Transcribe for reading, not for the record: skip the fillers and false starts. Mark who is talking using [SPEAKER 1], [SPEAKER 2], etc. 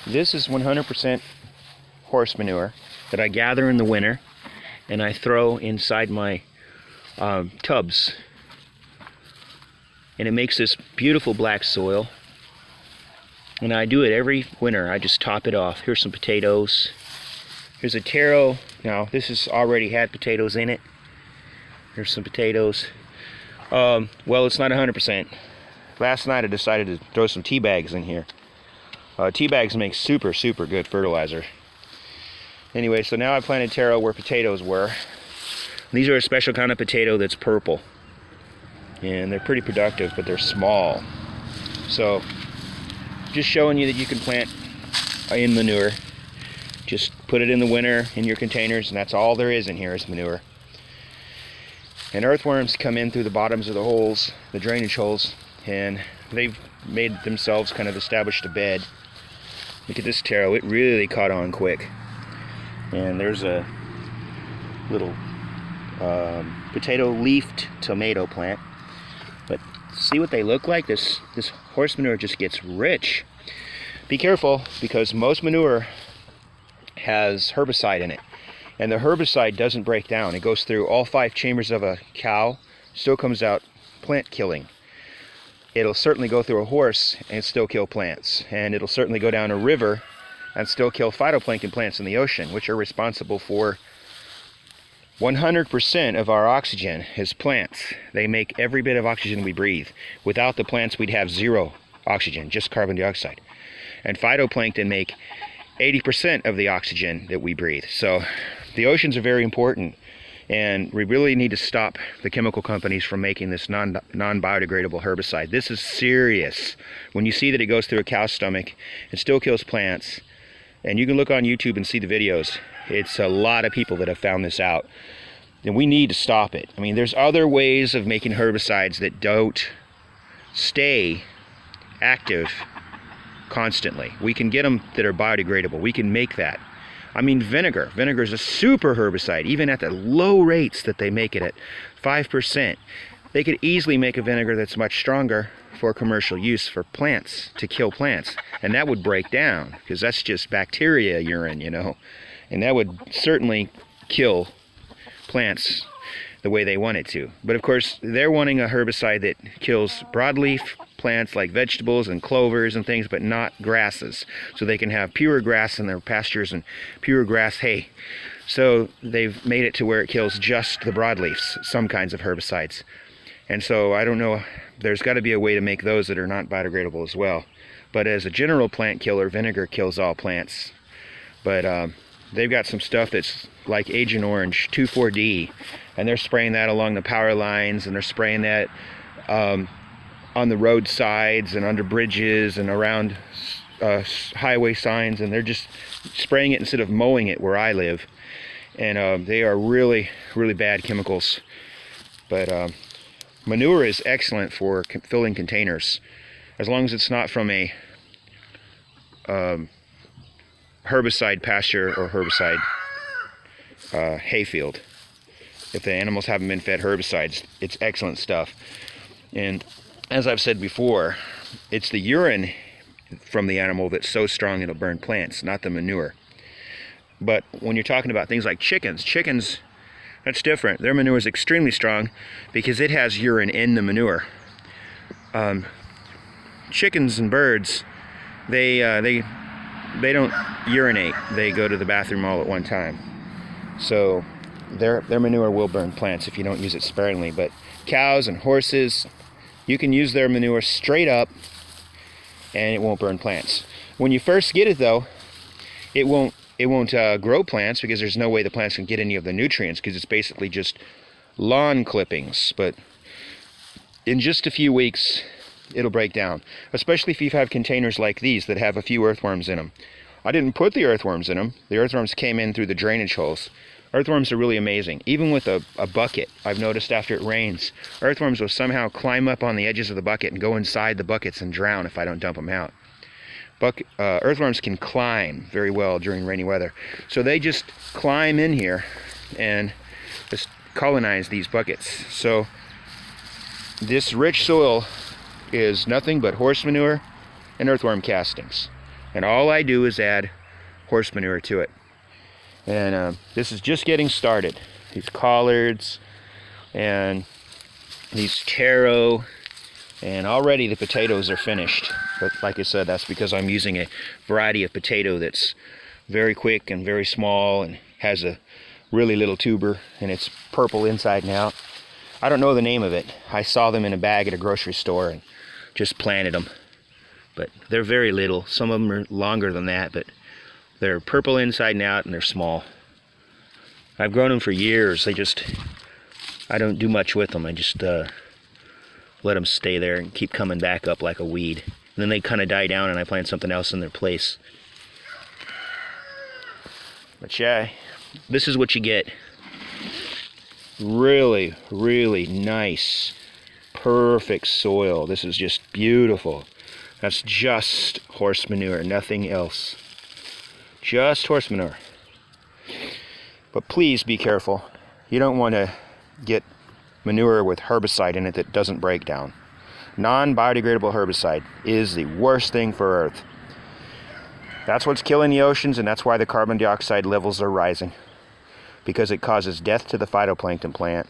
[SPEAKER 1] This is 100% horse manure that I gather in the winter and I throw inside my tubs. And it makes this beautiful black soil. And I do it every winter. I just top it off. Here's some potatoes. Here's a taro. Now, this has already had potatoes in it. Here's some potatoes. Well, it's not 100%. Last night I decided to throw some tea bags in here. Tea bags make super good fertilizer. Anyway, so now I planted taro where potatoes were. These are a special kind of potato that's purple. And they're pretty productive, but they're small. So, just showing you that you can plant in manure. Just put it in the winter in your containers, and that's all there is in here is manure. And earthworms come in through the bottoms of the holes, the drainage holes, and they've made themselves kind of established a bed. Look at this taro, it really caught on quick. And there's a little potato leafed tomato plant. But see what they look like? This horse manure just gets rich. Be careful, because most manure has herbicide in it. And the herbicide doesn't break down. It goes through all 5 chambers of a cow, still comes out plant killing. It'll certainly go through a horse and still kill plants. And it'll certainly go down a river and still kill phytoplankton plants in the ocean, which are responsible for 100% of our oxygen is plants. They make every bit of oxygen we breathe. Without the plants, we'd have 0 oxygen, just carbon dioxide. And phytoplankton make 80% of the oxygen that we breathe. So the oceans are very important, and we really need to stop the chemical companies from making this non-biodegradable herbicide. This is serious. When you see that it goes through a cow's stomach, it still kills plants. And you can look on YouTube and see the videos. It's a lot of people that have found this out. And we need to stop it. I mean, there's other ways of making herbicides that don't stay active constantly. We can get them that are biodegradable. We can make that. I mean, vinegar. Vinegar is a super herbicide, even at the low rates that they make it at 5%. They could easily make a vinegar that's much stronger for commercial use for plants, to kill plants. And that would break down, because that's just bacteria urine, you know. And that would certainly kill plants the way they want it to. But of course, they're wanting a herbicide that kills broadleaf plants like vegetables and clovers and things, but not grasses. So they can have pure grass in their pastures and pure grass hay. So they've made it to where it kills just the broadleafs, some kinds of herbicides. And so I don't know, there's got to be a way to make those that are not biodegradable as well. But as a general plant killer, vinegar kills all plants. But they've got some stuff that's like Agent Orange 2,4-D, and they're spraying that along the power lines, and they're spraying that on the roadsides and under bridges and around highway signs, and they're just spraying it instead of mowing it where I live. And they are really bad chemicals. But manure is excellent for filling containers, as long as it's not from a herbicide pasture or herbicide hayfield. If the animals haven't been fed herbicides, it's excellent stuff. And as I've said before, it's the urine from the animal that's so strong it'll burn plants, not the manure. But when you're talking about things like chickens, that's different. Their manure is extremely strong because it has urine in the manure. Chickens and birds, they don't urinate. They go to the bathroom all at one time. So their manure will burn plants if you don't use it sparingly. But cows and horses, you can use their manure straight up and it won't burn plants. When you first get it though, it won't grow plants, because there's no way the plants can get any of the nutrients, because it's basically just lawn clippings. But in just a few weeks, it'll break down, especially if you have containers like these that have a few earthworms in them. I didn't put the earthworms in them. The earthworms came in through the drainage holes. Earthworms are really amazing. Even with a bucket, I've noticed after it rains, earthworms will somehow climb up on the edges of the bucket and go inside the buckets and drown if I don't dump them out. Earthworms can climb very well during rainy weather. So they just climb in here and just colonize these buckets. So this rich soil is nothing but horse manure and earthworm castings. And all I do is add horse manure to it. And this is just getting started. These collards and these taro, and already the potatoes are finished. But like I said, that's because I'm using a variety of potato that's very quick and very small and has a really little tuber, and it's purple inside and out. I don't know the name of it. I saw them in a bag at a grocery store and just planted them. But they're very little. Some of them are longer than that, but they're purple inside and out and they're small. I've grown them for years. I don't do much with them. I just let them stay there and keep coming back up like a weed. And then they kind of die down and I plant something else in their place. But yeah, this is what you get. Really, really nice, perfect soil. This is just beautiful. That's just horse manure, nothing else. Just horse manure. But please be careful. You don't want to get manure with herbicide in it that doesn't break down. Non-biodegradable herbicide is the worst thing for Earth. That's what's killing the oceans, and that's why the carbon dioxide levels are rising. Because it causes death to the phytoplankton plant.